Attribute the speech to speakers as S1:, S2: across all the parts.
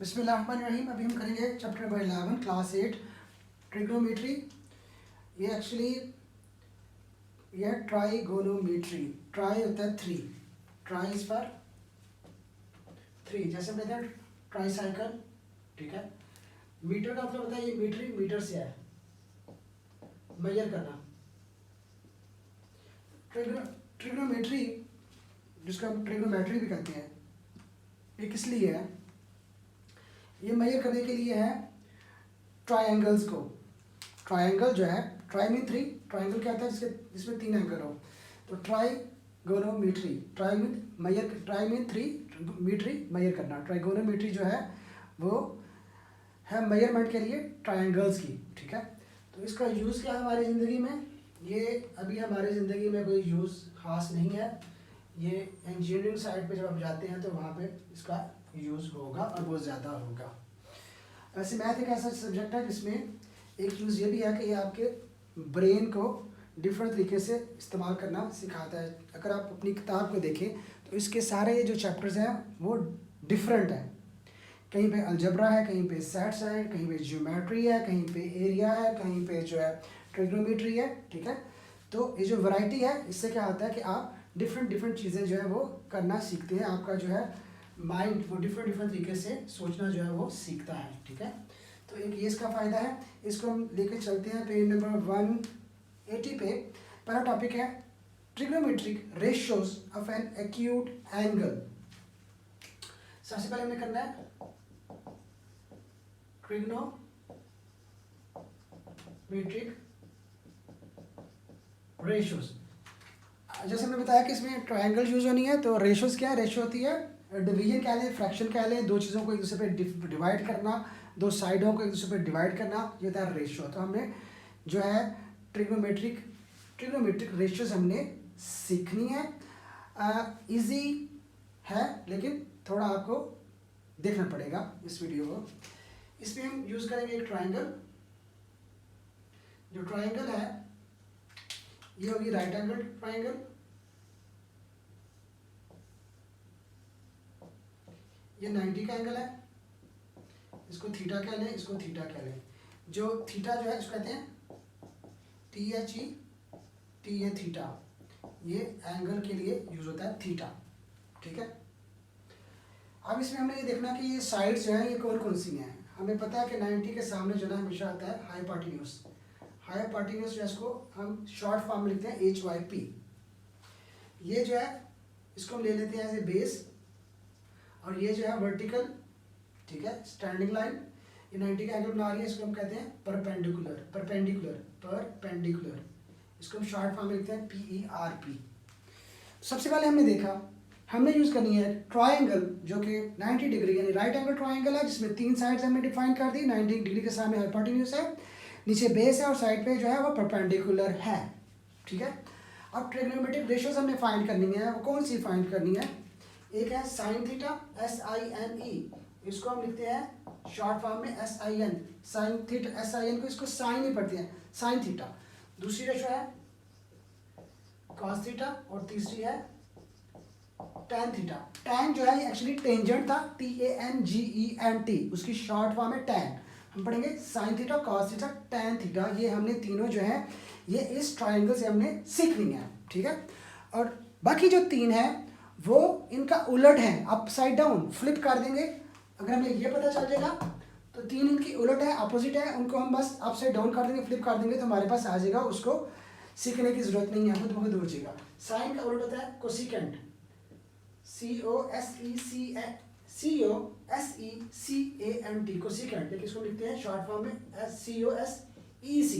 S1: बिस्मिल्लाहिर्रहमानिर्रहीम। अभी हम करेंगे चैप्टर नंबर 11 क्लास 8 ट्रिग्नोमेट्री। ये एक्चुअली यह ट्राइगोनोमेट्री। ट्राई होता है 3, ट्राई इज फॉर 3, जैसे हम कहते हैं ट्राई साइकिल, ठीक है। मीटर का मतलब होता है, ये मीटरी, मीटर से है मेजर करना। ट्रिग्नोमेट्री जिसको हम ट्रिग्नोमेट्री भी कहते हैं, ये किस लिए है? ये मेजर करने के लिए है ट्रायंगल्स को। ट्रायंगल जो है, ट्राई मीन 3, ट्रायंगल क्या होता है जिसमें 3 एंगल हो, तो ट्राइगोनोमेट्री। ट्राई मीन 3, मीट्री मेजर करना। ट्राइगोनोमेट्री जो है वो है मेजरमेंट के लिए ट्रायंगल्स की, ठीक है। तो इसका यूज़ क्या है हमारी ज़िंदगी में? ये अभी हमारी ज़िंदगी में कोई यूज़ खास नहीं है। ये इंजीनियरिंग साइड पे जब आप जाते हैं तो वहाँ पे इसका यूज़ होगा और बहुत ज़्यादा होगा। वैसे मैथ एक ऐसा सब्जेक्ट है जिसमें एक यूज़ ये भी है कि ये आपके ब्रेन को डिफरेंट तरीके से इस्तेमाल करना सिखाता है। अगर आप अपनी किताब को देखें तो इसके सारे ये जो चैप्टर्स हैं वो डिफरेंट हैं। कहीं पे अलजबरा है, कहीं पे सेट्स है, कहीं पे ज्योमेट्री है, कहीं पे एरिया है, कहीं पे जो है ट्रिग्नोमेट्री है, ठीक है। तो ये जो वैरायटी है इससे क्या होता है कि आप डिफरेंट चीज़ें जो है वो करना सीखते हैं। आपका जो है माइंड वो डिफरेंट तरीके से सोचना जो है वो सीखता है, ठीक है। तो एक ये इसका फ़ायदा है। इसको हम लेकर चलते हैं पेज नंबर 180 पे। पहला टॉपिक है trigonometric ratios of an acute angle. सबसे पहले हमें करना है ट्रिग्नोमेट्रिक रेशियोज। जैसे हमने बताया कि इसमें ट्रायंगल यूज होनी है, तो रेशियोज क्या है? रेशियो होती है डिवीजन कह लें, फ्रैक्शन कह लें, दो चीज़ों को एक दूसरे पे डिवाइड करना, दो साइडों को एक दूसरे पे डिवाइड करना, ये होता है रेशियो। तो हमने जो है ट्रिग्नोमेट्रिक रेशियोज हमने सीखनी है। इजी है लेकिन थोड़ा आपको देखना पड़ेगा इस वीडियो को। इसमें हम यूज़ करेंगे एक ट्रायंगल। जो ट्रायंगल है ये होगी राइट एंगल ट्रायंगल। ये 90 का एंगल है, इसको थीटा कह लें, इसको थीटा कह लें। जो थीटा जो है इसको कहते हैं टी ए थीटा। ये एंगल के लिए यूज होता है थीटा, ठीक है। अब इसमें हमें ये देखना कि ये साइड्स जो है ये कौन कौन सी हैं। हमें पता है कि 90 के सामने जो है हमेशा आता है हाइपोटेन्यूज। हाइपोटेन्यूज जो है इसको हम शॉर्ट फॉर्म में लिखते हैं HYP। ये जो है इसको हम ले लेते हैं एज ए बेस, और ये जो है वर्टिकल, ठीक है, स्टैंडिंग लाइन। ये 90 का एंगल बना रही है, इसको हम कहते हैं परपेंडिकुलर। इसको हम शॉर्ट फॉर्म में लिखते हैं PERP। सबसे पहले हमने देखा हमने यूज़ करनी है ट्रायंगल जो कि 90 डिग्री यानी राइट एंगल ट्रायंगल है, जिसमें 3 साइड्स हमने डिफाइन कर दी। 90 डिग्री के सामने हाइपोटेन्यूज है, नीचे बेस है और साइड पे जो है वो परपेंडिकुलर है, ठीक है। अब ट्रिग्नोमेट्रिक रेशियोज हमने फाइंड करनी है। वो कौन सी फाइंड करनी है? एक है साइन थीटा, SINE, इसको हम लिखते हैं शॉर्ट फॉर्म में SIN। साइन थीटा, SIN को इसको साइन ही पढ़ते हैं, साइन थीटा। दूसरी रेशियो है कॉस थीटा, और तीसरी है टैन थीटा। टैन जो है एक्चुअली टेंजेंट था, TANGENT, उसकी शॉर्ट फॉर्म है टैन। हम पढ़ेंगे sign theta, cos theta, tan theta. ये हमने तीनों जो है ये इस ट्रायंगल से हमने सीखनी है, ठीक है। और बाकी जो 3 है वो इनका उलट है, अपसाइड डाउन, फ्लिप कर देंगे। अगर हमें ये पता चल जाएगा तो 3 इनकी उलट है, अपोजिट है, उनको हम बस अपसाइड डाउन कर देंगे, फ्लिप कर देंगे तो हमारे पास आ जाएगा। उसको सीखने की जरूरत नहीं है, खुद ब खुद हो जाएगा। साइन का उलट होता है कोसिकेंट, COSECANT, कोसिकेंट। लेकिन इसको लिखते हैं शॉर्ट फॉर्म में COSEC।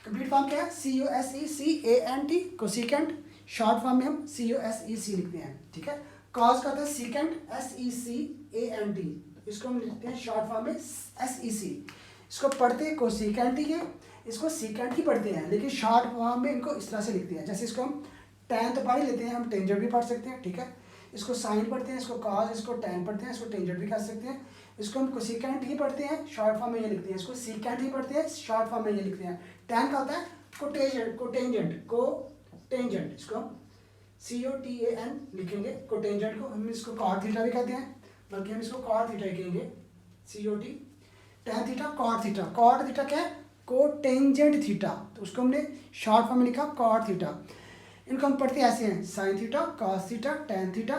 S1: कंप्लीट फॉर्म क्या है? COSECANT, cosecant. शॉर्ट फॉर्म में हम COSEC लिखते हैं, ठीक है। कॉस का होता है सीकेंट, SECANT, इसको हम लिखते हैं शॉर्ट फॉर्म में SEC। इसको पढ़ते हैं कोसिकेंट ही है, इसको सीकेंट ही पढ़ते हैं, लेकिन शॉर्ट फॉर्म में इनको इस तरह से लिखते हैं। जैसे इसको हम टैन तो पढ़ ही लेते हैं, हम टेंजेंट भी पढ़ सकते हैं, ठीक है। इसको साइन पढ़ते हैं, इसको कॉस, इसको टैन पढ़ते हैं, इसको टेंजेंट भी कर सकते हैं। इसको हम कोसिकेंट ही पढ़ते हैं, शॉर्ट फॉर्म में ये लिखते हैं। इसको सीकेंट ही पढ़ते हैं, शॉर्ट फॉर्म में ये लिखते हैं। टैन का होता है कोटेंजेंट, इसको हम COTAN लिखेंगे। कोटेंजेंट को हम इसको कॉट थीटा भी कहते हैं, बल्कि हम इसको कॉट थीटा कहेंगे, COT। tan theta cot theta, cot theta क्या है, कोटेंजेंट थीटा, तो उसको हमने शॉर्ट फॉर्म में लिखा कॉट थीटा। इनको हम पढ़ते ऐसे हैं, sine theta, cos theta, tan theta,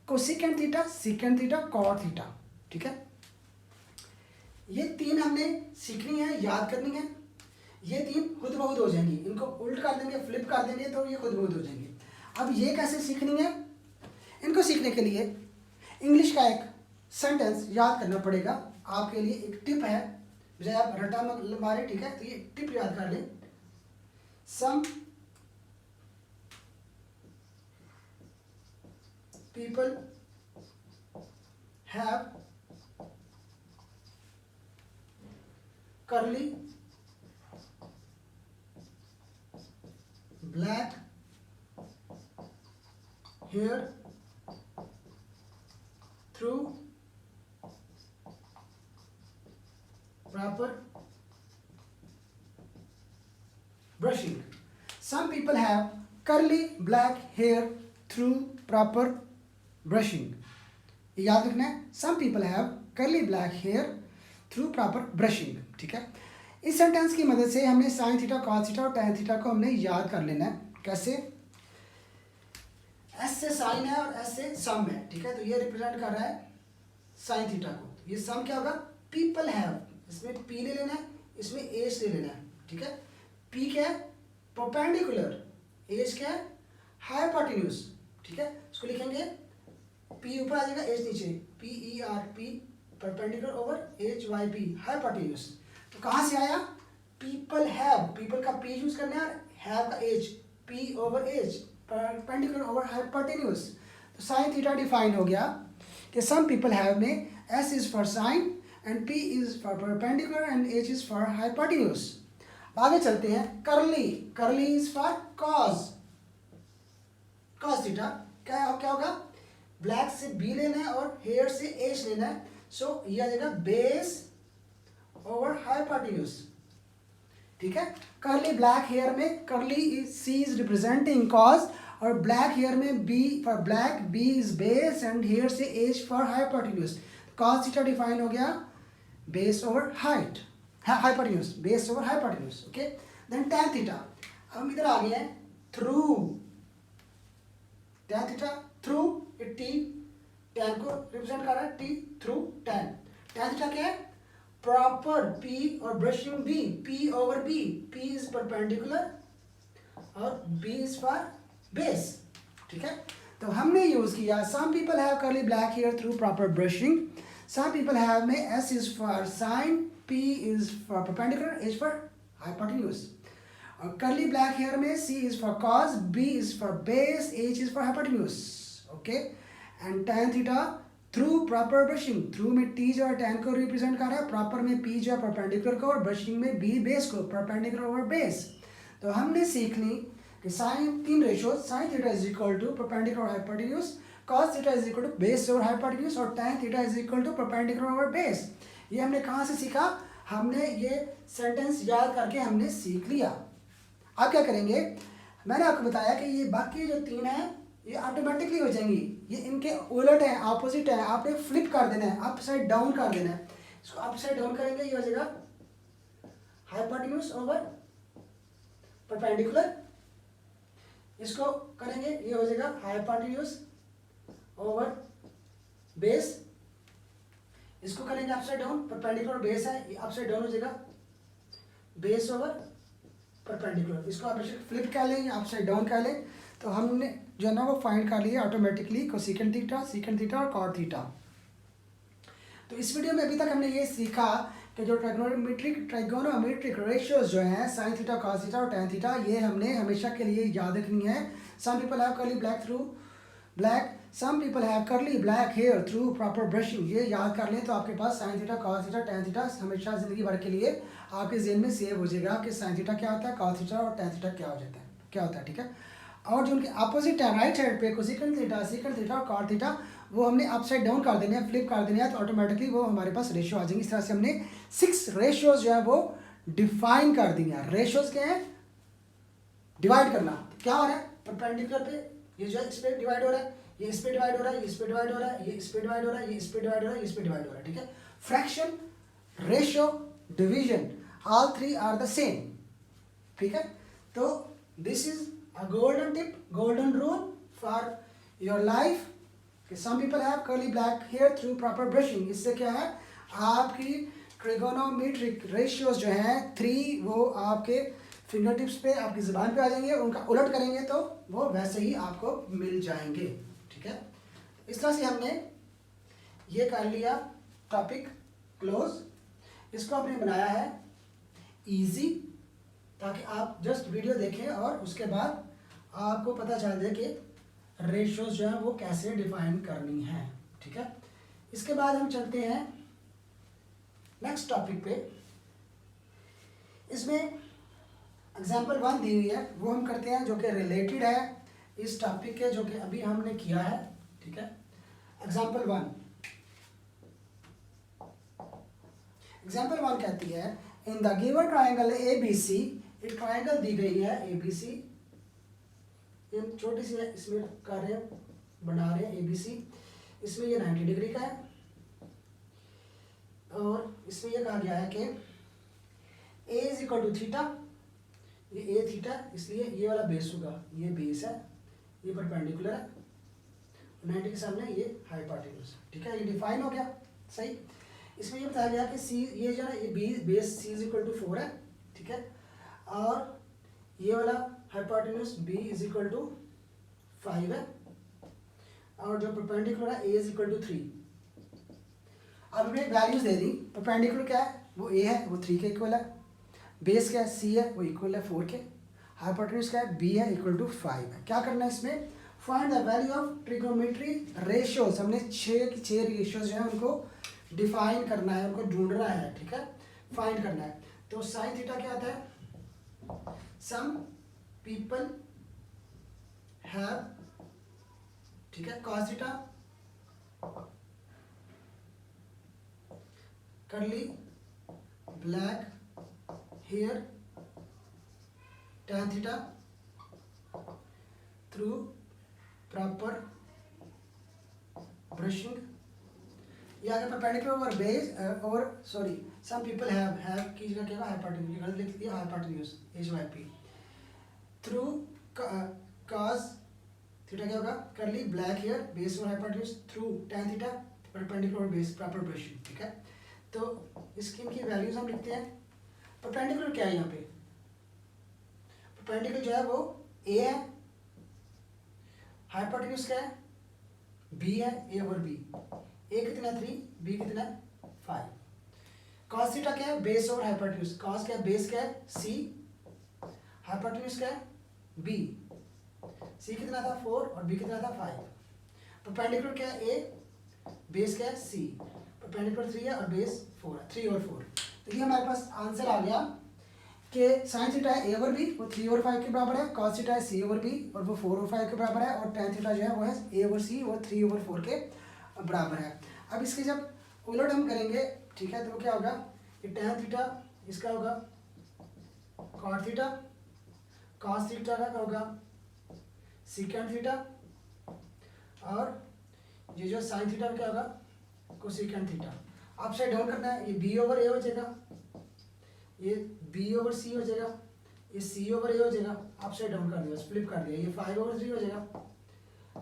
S1: cosecant theta, secant theta, cot theta. ठीक है, ये तीन हमने सीखनी है, याद करनी है। ये तीन खुद ब खुद हो जाएंगी, इनको उल्ट कर देंगे, फ्लिप कर देंगे तो ये खुद ब खुद हो जाएंगे। अब ये कैसे सीखनी है, इनको सीखने के लिए इंग्लिश का एक सेंटेंस याद करना पड़ेगा। आपके लिए एक टिप है, बजाय आप रटा मारे, ठीक है, तो ये टिप याद कर लें। Some people have curly black hair through proper brushing. Some people have curly black hair through proper brushing. याद रखना है, some people have curly black hair through proper brushing. ठीक है, इस सेंटेंस की मदद से हमने साइन थीटा, कॉस थीटा और tan थीटा को हमने याद कर लेना है। कैसे, S से साइन है और S से सम है। ठीक है, तो ये रिप्रेजेंट कर रहा है साइन थीटा को। ये सम क्या होगा, पीपल हैव, इसमें P ले लेना है, इसमें एज ले लेना है। ठीक है, P क्या है, परपेंडिकुलर, एज क्या है, हाइपोटेन्यूज। ठीक है, इसको लिखेंगे P ऊपर आ जाएगा, एज नीचे, PERP perpendicular over HYP hypotenuse. तो कहाँ से आया, पीपल हैव, पीपल का P यूज करना है और हैव का edge, P over edge, perpendicular over hypotenuse. तो साइन थीटा डिफाइन हो गया कि सम पीपल हैव में S is for sine and P is for perpendicular and H is for hypotenuse. आगे चलते हैं, curly, curly is for cos, cos theta क्या होगा, ब्लैक से B लेना है और हेयर से H लेना है। सो ये आ जाएगा बेस ओवर हाइपोटेन्यूज। ठीक है, कर्ली ब्लैक हेयर में curly C is representing cos और ब्लैक हेयर में B for black, B is base and hair से H for hypotenuse. Cos theta define हो गया base over height, hypotenuse, base over hypotenuse. Okay, then tan theta, हम इधर आ गए हैं through, tan theta through, T tan को represent कर रहा है, T through tan। tan theta क्या है, प्रॉपर P और brushing B, P over B, P is perpendicular और B इज फॉर बेस। ठीक है, तो हमने यूज किया some people have curly black hair through proper brushing, some people have में S is for sine, P is for perpendicular, H for hypotenuse. और curly black hair में C is for cos, B is for base, H is for hypotenuse. Okay, and tan theta through proper brushing, through में T जो है tan को represent कर रहा है, proper में P जो है परपेंडिकुलर को और ब्रशिंग में B बेस को, परपेंडिकुलर ओवर बेस। तो हमने सीख ली कि साइन तीन ratio, sine theta is equal to perpendicular hypotenuse, cos theta is equal to base over hypotenuse और tan theta is equal to perpendicular over base. ये हमने कहाँ से सीखा, हमने ये सेंटेंस याद करके हमने सीख लिया। अब क्या करेंगे, मैंने आपको बताया कि ये बाकी जो तीन है ये ऑटोमेटिकली हो जाएंगी, ये इनके उलट है, ऑपोजिट है, आपने फ्लिप कर देना है, अपसाइड डाउन कर देना है। इसको अपसाइड डाउन करेंगे, ये हो जाएगा हाइपोटेन्यूज ओवर परपेंडिकुलर, इसको करेंगे ये हो जाएगा हाइपोटेन्यूज ओवर बेस, इसको करेंगे अपसाइड डाउन, परपेंडिकुलर बेस है, ये अपसाइड डाउन हो जाएगा बेस ओवर परपेंडिकुलर। इसको आप फ्लिप कर लें या अपसाइड डाउन कर लें, तो हमने जो है ना वो फाइंड कर लिया automatically cosecant theta, secant theta और कॉट थीटा। तो इस वीडियो में अभी तक हमने ये सीखा कि जो ट्राइगोनोमेट्रिक रेशियोज जो हैं साइन थीटा, कॉस थीटा और tan थीटा, ये हमने हमेशा के लिए याद रखनी है। Some people have curly black through black, some people have curly black hair through proper brushing, ये याद कर लें तो आपके पास sine theta, cos theta, tan theta हमेशा जिंदगी भर के लिए आपके जेहन में सेव हो जाएगा कि साइन थीटा क्या होता है, कॉस थीटा और tan थीटा क्या होता है। ठीक है, और जो उनके अपोजिट है राइट साइड पे कोसेकेंट थीटा, सेकेंट थीटा और कॉट थीटा, वो हमने अपसाइड डाउन कर देने हैं, फ्लिप कर देने हैं, तो ऑटोमेटिकली वो हमारे पास रेशियो आ जाएंगे। इस तरह से हमने 6 रेशियोज जो है वो डिफाइन कर दी हैं। रेशियोज क्या है, डिवाइड करना, क्या हो रहा है परपेंडिकुलर पे, ये जो है इस पे डिवाइड हो रहा है, ये इस पे डिवाइड हो रहा है, ये इस पे डिवाइड हो रहा है, ये इस पे डिवाइड हो रहा है, ये इस पे डिवाइड हो रहा है, ये इस पे डिवाइड हो रहा है, ठीक है। Fraction, ratio, division, all three are the same, ठीक है। तो this is a golden tip, golden rule for your life. Some people have curly black hair through proper brushing. इससे क्या है, आपकी ट्रिगोनोमेट्रिक रेशियोज जो हैं 3 वो आपके फिंगर टिप्स पे, आपकी ज़ुबान पे आ जाएंगे, उनका उलट करेंगे तो वो वैसे ही आपको मिल जाएंगे, ठीक है। इस तरह से हमने ये कर लिया टॉपिक क्लोज। इसको आपने बनाया है इजी, ताकि आप जस्ट वीडियो देखें और उसके बाद आपको पता चल जाए कि रेशियोज जो है वो कैसे डिफाइन करनी है, ठीक है। इसके बाद हम चलते हैं नेक्स्ट टॉपिक पे। इसमें एग्जाम्पल 1 दी हुई है, वो हम करते हैं जो कि रिलेटेड है इस टॉपिक के, जो कि अभी हमने किया है, ठीक है। एग्जाम्पल 1 कहती है in the given triangle ABC, एक ट्राइंगल दी गई है ABC, ये छोटी सी है, इसमें कर रहे हैं, बना रहे हैं ABC। इसमें ये 90 डिग्री का है और इसमें ये कहा गया है कि A is equal to theta, ये A थीटा, इसलिए ये वाला बेस होगा, ये बेस है, ये परपेंडिकुलर है, 90 के सामने ये हाइपोटेन्यूज, ठीक है। ये डिफाइन हो गया सही। इसमें ये बताया गया कि C, ये जो है ये base C is equal to 4 है, ठीक है, और ये वाला hypotenuse B is equal to 5 है, और जो परपेंडिकुलर है A इज इक्वल टू 3। अब हमने वैल्यूज दे दी, परपेंडिकुलर क्या है, वो A है, वो 3 के इक्वल है, बेस क्या है C है, वो इक्वल है 4 के, हाइपोटेन्यूज क्या है B है, इक्वल टू 5 है। क्या करना है इसमें, find the value of trigonometry ratios. हमने 6 की 6 रेशियोज जो है उनको डिफाइन करना है, उनको ढूंढना है, ठीक है, फाइंड करना है। तो साइन थीटा क्या आता है, सम पीपल हैव, ठीक है, cos theta, curly black hair, tan theta through proper brushing. ये आगे परपेंडिकुलर और बेस और सॉरी सम पीपल हैव की जगह क्या होगा, हाइपोटेन्यूज, गलत लिख दिया, hypotenuse HYP through cos theta क्या होगा, कर्ली ब्लैक हेयर, बेस और hypotenuse, through tan theta perpendicular और बेस प्रॉपर ब्रशिंग, ठीक है। तो इसकी इनकी वैल्यूज हम लिखते हैं। परपेंडिकुलर क्या है, यहाँ पे परपेंडिकुलर जो है वो A है, हाइपोटेन्यूज क्या है B है, A और B, A कितना 3, B कितना 5। cos थीटा क्या है, बेस और हाइपोटेन्यूज, cos क्या है, बेस क्या है C, हाइपोटेन्यूज क्या है B, C कितना था 4 और B कितना था 5। परपेंडिकुलर क्या है A, बेस क्या है C, परपेंडिकुलर 3 है और बेस 4 है, 3 और 4। तो ये हमारे पास आंसर आ गया कि साइन थीटा है A और B, वो 3 और 5 के बराबर है, cos थीटा है C और B और वो 4 और 5 के बराबर है, और tan थीटा जो है वो है A और C, वो 3 और 4 के बराबर है। अब इसके जब उलट हम करेंगे, ठीक है, तो क्या होगा, ये tan थीटा इसका होगा cot थीटा, cos थीटा का होगा secant थीटा, और ये जो साइन थीटा क्या होगा कोसेकेंट थीटा। अपसाइड डाउन करना है, ये B ओवर A हो जाएगा, ये B ओवर C हो जाएगा, ये C ओवर A हो जाएगा, अपसाइड डाउन कर दिया, फ्लिप कर दिया, ये 5 ओवर 3 हो जाएगा,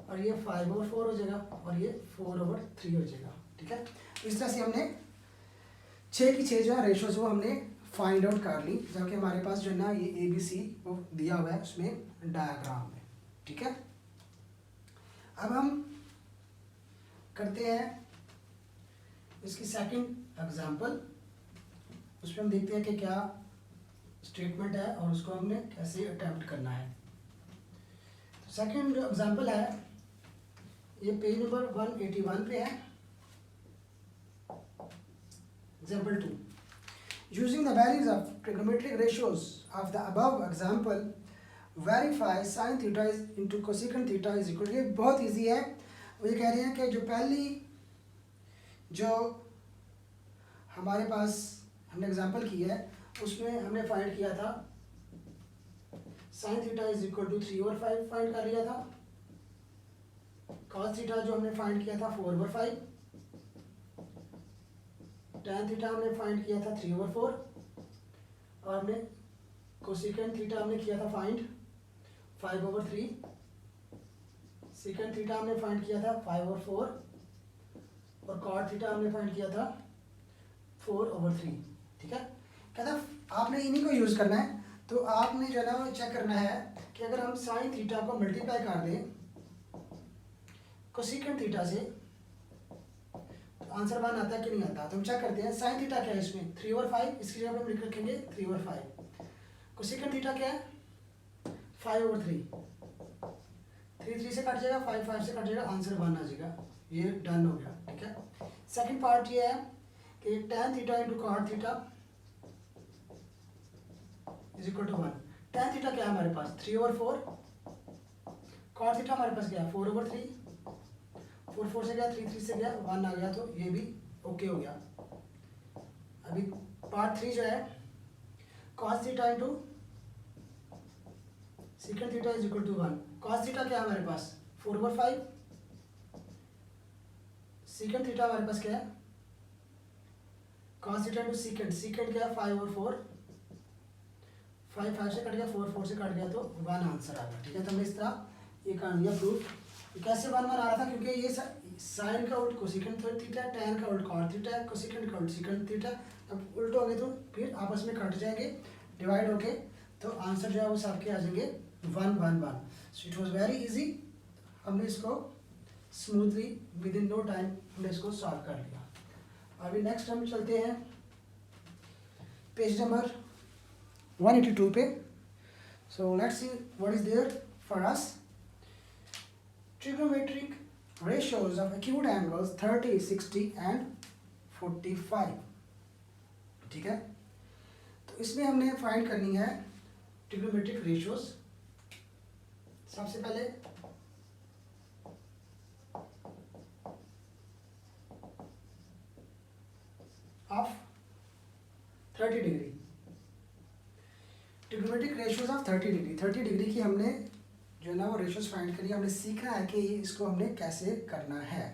S1: और ये 5 ओवर 4 हो जाएगा, और ये 4 ओवर 3 हो जाएगा, ठीक है। इस तरह से हमने 6 की 6 जो है रेशोज वो हमने फाइंड आउट कर ली, जबकि हमारे पास जो है ना ये ABC वो दिया हुआ है उसमें डायग्राम में, ठीक है। अब हम करते हैं इसकी सेकंड एग्जांपल, उसमें हम देखते हैं कि क्या स्टेटमेंट है और उसको हमने कैसे अटेम्प्ट करना है। तो सेकंड जो एग्जांपल है ये पेज नंबर 181 पे है। Example 2, using the values of trigonometric ratios of the above example verify sign theta is into cosecant theta is equal. ये बहुत इजी है। वो ये कह रहे हैं कि जो पहली जो हमारे पास हमने एग्जांपल की है उसमें हमने फाइंड किया था sine theta is equal to 3 और 5 फाइंड कर लिया था, cos थीटा जो हमने फाइंड किया था 4/5, tan थीटा हमने फाइंड किया था 3/4, और हमने कोसेकेंट थीटा हमने किया था फाइंड 5/3, सेकेंड थीटा हमने फाइंड किया था 5/4, और कॉट थीटा हमने फाइंड किया था 4/3। ठीक है, कहता आपने इन्हीं को यूज़ करना है। तो आपने जो है ना वो चेक करना है कि अगर हम साइन थीटा को मल्टीप्लाई कर दें कोसेकेंट थीटा से तो आंसर 1 आता है कि नहीं आता। तो हम चेक करते हैं साइन थीटा क्या है इसमें 3/5, इसकी जगह पे हम लिख रखेंगे 3/5। कोसेकेंट थीटा क्या है 5/3, 3 से कट जाएगा, 5 से कट जाएगा, आंसर 1 आ जाएगा। ये डन हो गया। ठीक है, सेकंड पार्ट ये है कि tan theta into cot theta is equal to 1। tan theta क्या है हमारे पास 3/4, कॉट थीटा हमारे पास क्या है 4/3, 4 से गया 3 से गया 1 आ गया, तो ये भी ओके हो गया। अभी पार्ट 3 जो है cos theta into second theta is equal to 1। cos theta क्या है हमारे पास 4/5, सेकंड थीटा हमारे पास क्या है cos थीटा इंटू सेकंड क्या है 5/4, 5 से कट गया, 4 से कट गया, तो 1 आंसर आ गया। ठीक है, तो हमने इस तरह ये कर लिया प्रूफ। कैसे 1 आ रहा था, क्योंकि ये साइन का उल्ट कोसेकेंट थीटा है, tan का उल्ट कॉट थीटा है, कोसेकेंट का उल्ट सेकंड थीटा। अब उल्ट हो गए तो फिर आपस में कट जाएंगे, डिवाइड होके, तो आंसर जो है वो सबके आ जाएंगे 1 1 1। So it was very easy. हमने इसको smoothly within no time हमने इसको सॉल्व कर लिया। अभी नेक्स्ट हम चलते हैं पेज नंबर 182 पे। So let's see what is there for us. Trigonometric ratios of acute angles 30, 60 and 45। ठीक है, तो इसमें हमने फाइंड करनी है ट्रिग्नोमेट्रिक रेशियोज। सबसे पहले of 30 degree, trigonometric ratios of 30 degree. 30 degree की हमने जो है ना वो रेशियोज फाइंड करिए। हमने सीखना है कि इसको हमने कैसे करना है।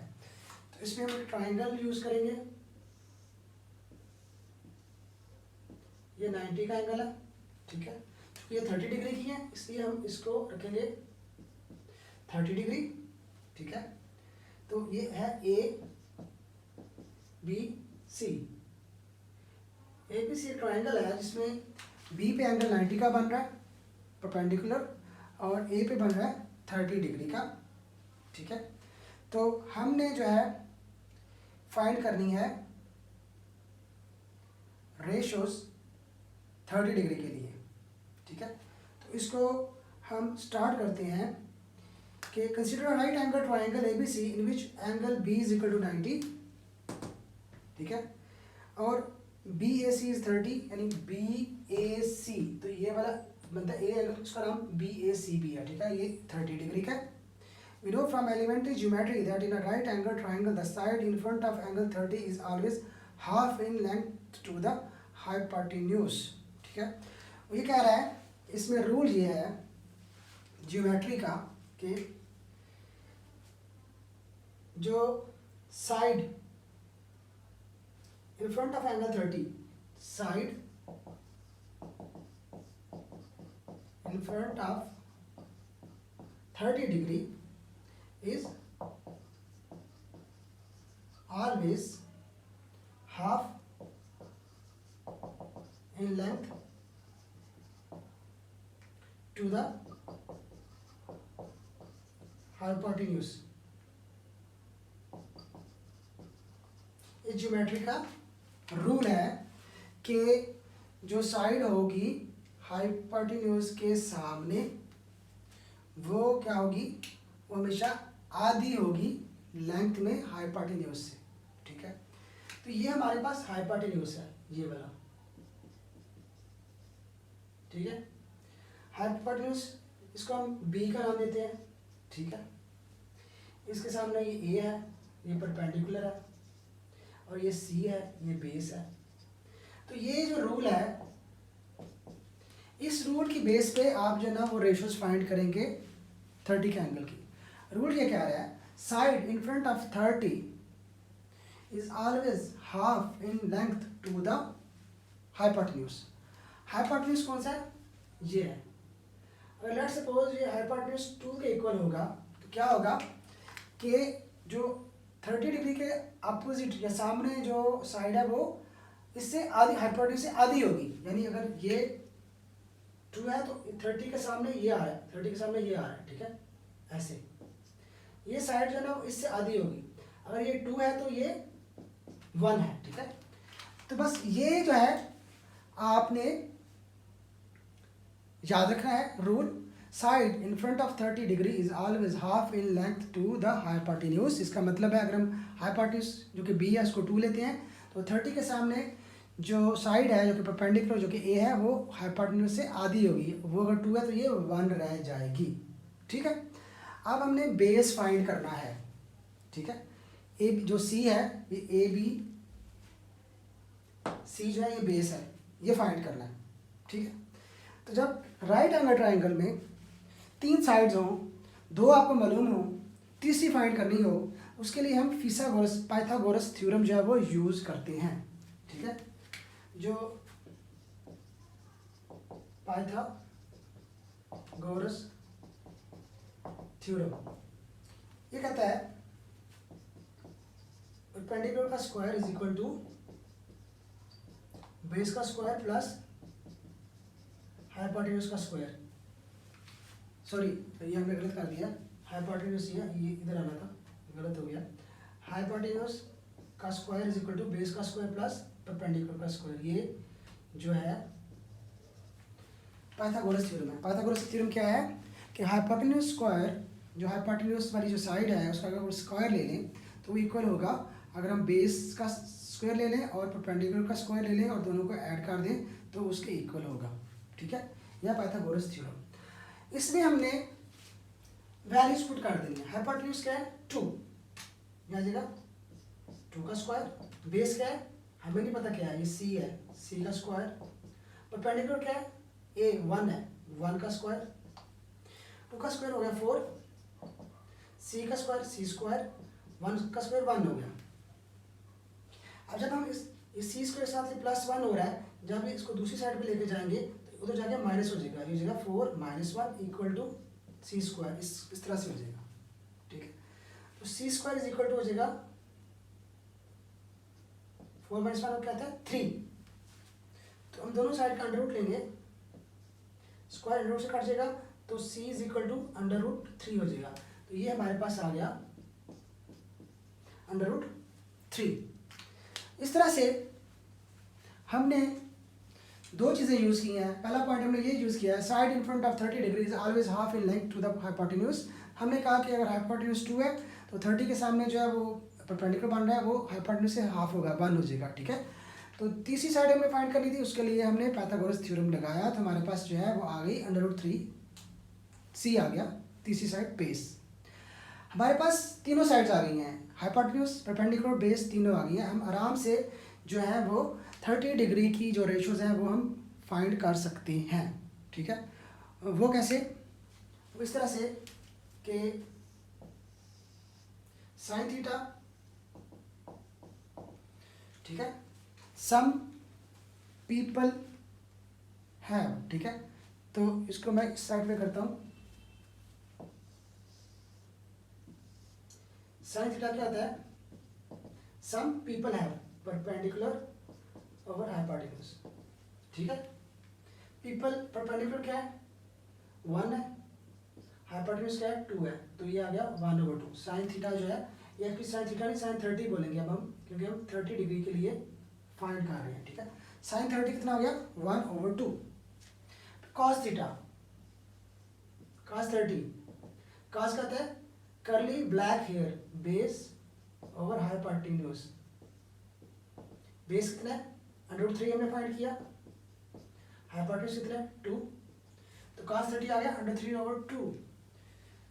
S1: तो इसमें हम ट्राइंगल यूज करेंगे। ये 90 का एंगल है। ठीक है, तो ये 30 डिग्री की है, इसलिए हम इसको रखेंगे 30 डिग्री। ठीक है, तो ये है ABC। ABC एक ट्राइंगल है जिसमें बी पे एंगल 90 का बन रहा है परपेंडिकुलर, और ए पे बन रहा है 30 डिग्री का। ठीक है, तो हमने जो है फाइंड करनी है रेशियोज 30 डिग्री के लिए। ठीक है, तो इसको हम स्टार्ट करते हैं कि consider right angle triangle ABC in which angle B is equal to 90। ठीक है, और BAC इज 30, यानी BAC, तो ये वाला बनता है ए एंगल, उसका नाम BACB है। ठीक है, ये 30 डिग्री का। We know from elementary geometry that in a right angle triangle the side in front of angle 30 is always half in length to the hypotenuse। ठीक है, ये कह रहा है, इसमें रूल ये है ज्योमेट्री का कि जो side in front of angle 30, side in front of 30 degree is always half in length to the hypotenuse। इस ज्योमेट्री का रूल है कि जो साइड होगी हाइपोटेन्यूज के सामने वो क्या होगी, वो हमेशा आधी होगी लेंथ में हाइपोटेन्यूज से। ठीक है, तो ये हमारे पास हाइपोटेन्यूज है ये वाला। ठीक है, हाइपोटेन्यूज इसको हम B का नाम देते हैं। ठीक है, इसके सामने ये A है, ये परपेंडिकुलर है, और ये C है, ये बेस है। तो ये जो रूल है, इस रूल की बेस पे आप जो है ना वो रेशियोज फाइंड करेंगे 30 के एंगल की। रूल ये कह रहा है side in front of 30 is always half in length to the hypotenuse. Hypotenuse कौन सा है? ये है। अगर लेट सपोज ये हाइपोटेन्यूज 2 के इक्वल होगा तो क्या होगा कि जो 30 डिग्री के अपोजिट या सामने जो साइड है वो इससे आधी, हाइपोटेन्यूज से आधी होगी। यानी अगर ये 2 है तो 30 के सामने ये आ रहा है, 30 के सामने ये आ रहा है, ठीक है, ऐसे ये साइड जो है ना इससे आधी होगी। अगर ये 2 है तो ये 1 है, ठीक है। तो बस ये जो है आपने याद रखना है rule, side in front of 30 degree is always half in length to the hypotenuse. इसका मतलब है अगर हम हाइपोटेन्यूज जो कि बी है उसको 2 लेते हैं तो 30 के सामने जो साइड है जो कि परपेंडिकुलर जो कि ए है वो हाइपोटेन्यूज से आधी होगी, वो अगर 2 है तो ये 1 रह जाएगी, ठीक है। अब हमने बेस फाइंड करना है, ठीक है। ए जो सी है ये ए बी सी जो है ये बेस है, ये फाइंड करना है, ठीक है। तो जब राइट एंगल ट्राइंगल में 3 साइड्स हों, 2 आपको मालूम हो, तीसरी फाइंड करनी हो, उसके लिए हम पाइथागोरस थ्योरम जो है वो यूज करते हैं, ठीक है। जो पाइथागोरस थ्योरम ये कहता है परपेंडिकुलर का square is equal to base का स्क्वायर प्लस हाइपोटेन्यूज का स्क्वायर। सॉरी ये हमने गलत कर दिया, हाइपोटेन्यूज ये इधर आना था, गलत हो गया। हाइपोटेन्यूज का square is equal to base का स्क्वायर प्लस परपेंडिकुलर का स्क्वायर। ये जो है पाइथागोरस थ्योरम है। पाइथागोरस थ्योरम क्या है कि हाइपोटेन्यूज स्क्वायर, जो हाइपोटेन्यूज वाली जो साइड है उसका अगर स्क्वायर ले लें तो वो इक्वल होगा, अगर हम बेस का स्क्वायर ले लें और परपेंडिकुलर का स्क्वायर ले लें और दोनों को ऐड कर दें तो उसके इक्वल होगा, ठीक है। यह पाइथागोरस थ्योरम। इसमें हमने वैल्यूज पुट कर देनी है। हाइपोटेन्यूज क्या है 2, यहाँ जगह 2 का स्क्वायर, बेस क्या है हमें नहीं पता क्या है, ये सी है, सी का स्क्वायर, परपेंडिकुलर क्या है ए 1 है, 1 का स्क्वायर, 2 का स्क्वायर हो गया 4, सी का स्क्वायर सी स्क्वायर, 1 का स्क्वायर 1 हो गया। अब जब हम इस सी स्क्वायर के साथ प्लस 1 हो रहा है, जब इसको दूसरी साइड पे लेके जाएंगे तो उधर जाके माइनस हो जाएगा, ये जगह 4 - 1 इक्वल टू सी स्क्वायर, इस तरह से हो जाएगा, ठीक है। तो सी स्क्वायर इज इक्वल टू हो जाएगा 4 - 1 क्या आता है 3। तो हम दोनों साइड का अंडर रूट लेंगे, स्क्वायर अंडर रूट से कट जाएगा तो C is equal to under root 3 हो जाएगा। तो ये हमारे पास आ गया अंडर रूट 3। इस तरह से हमने 2 चीज़ें यूज़ की हैं। पहला पॉइंट हमने ये यूज़ किया है, side in front of 30 degree is always half in length to the hypotenuse. हमने कहा कि अगर हाइपोटेन्यूज 2 है तो 30 के सामने जो है वो परपेंडिकुलर बन रहा है, वो हाइपोटेन्यूज से हाफ होगा, 1 हो जाएगा, ठीक है। तो तीसरी साइड हमने फाइंड करनी थी, उसके लिए हमने पाइथागोरस थ्योरम लगाया तो हमारे पास जो है वो आ गई अंडर रूट 3 सी आ गया, तीसरी साइड बेस। हमारे पास तीनों साइड्स आ गई हैं, हाइपोटेन्यूज परपेंडिकुलर बेस तीनों आ गई हैं। हम आराम से जो है वो 30 डिग्री की जो रेशोज हैं वो हम फाइंड कर सकते हैं, ठीक है। वो कैसे? वो इस तरह से कि साइन थीटा, ठीक है, सम पीपल हैव, ठीक है। तो इसको मैं इस साइड पे करता हूँ। साइन थीटा क्या होता है? Some people have perpendicular over hypotenuse, ठीक है। पीपल परपेंडिकुलर क्या है 1 है, हाइपोटेन्यूज क्या है 2 है, तो ये आ गया 1/2। साइन थीटा जो है ये एक्चुअली साइन थीटा नहीं साइन 30 बोलेंगे अब हम, क्योंकि हम 30 डिग्री के लिए फाइंड कर रहे हैं, ठीक है। साइन 30 कितना हो गया 1/2। कॉस थीटा, कॉस 30, कॉस कहते हैं curly black hair base over hypotenuse. Base कितना है √3 हमने फाइंड किया, हाइपोटेन्यूज कितना है 2, तो cos 30 आ गया √3/2।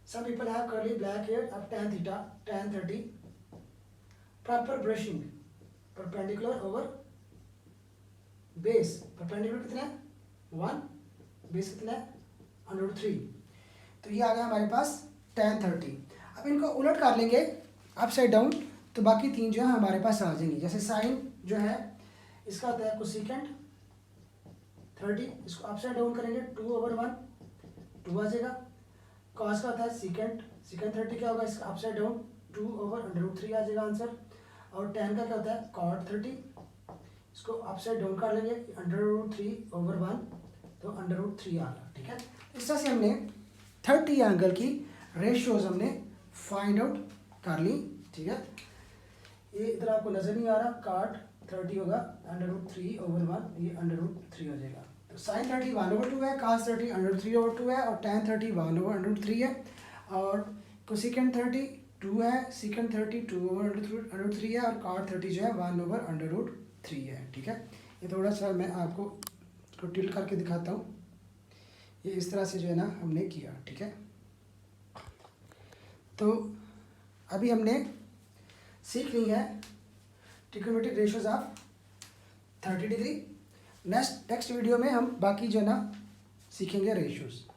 S1: Some people have curly black hair. अब tan theta tan 30 proper brushing perpendicular over base, perpendicular कितना है 1, बेस कितना है √3, तो ये आ गया हमारे पास tan 30। अब अब इनको उलट कर लेंगे अपसाइड डाउन, तो बाकी 3 जो है हमारे पास आ जाएंगी। जैसे साइन जो है इसका होता है कोसेकेंट 30, इसको अपसाइड डाउन करेंगे 2/1 2 आ जाएगा। कॉस का होता है सेकेंड 30 क्या होगा, इसका अपसाइड डाउन 2/√3 आ जाएगा आंसर। और tan का क्या होता है cot 30, इसको अपसाइड डाउन कर लेंगे √3/1 तो √3 आ गया। ठीक है, इस तरह से हमने 30 एंगल की रेशियोज हमने फाइंड आउट कर ली। ठीक है, ये इधर आपको नजर नहीं आ रहा, cot 30 होगा √3/1, ये √3 हो जाएगा। तो sin 30 1/2 है, cos 30 √3/2 है और tan 30 1/√3 है और cosecant 30 2 है, secant 30 2/√3 है और cot 30 जो है 1/√3 है। ठीक है, ये थोड़ा सा मैं आपको इसको टिल्ट करके दिखाता हूँ। ये इस तरह से जो है ना हमने किया। ठीक है, तो अभी हमने सीख ली है trigonometric ratios of 30 degree. Next video में हम बाकी जो है ना सीखेंगे रेशियोज।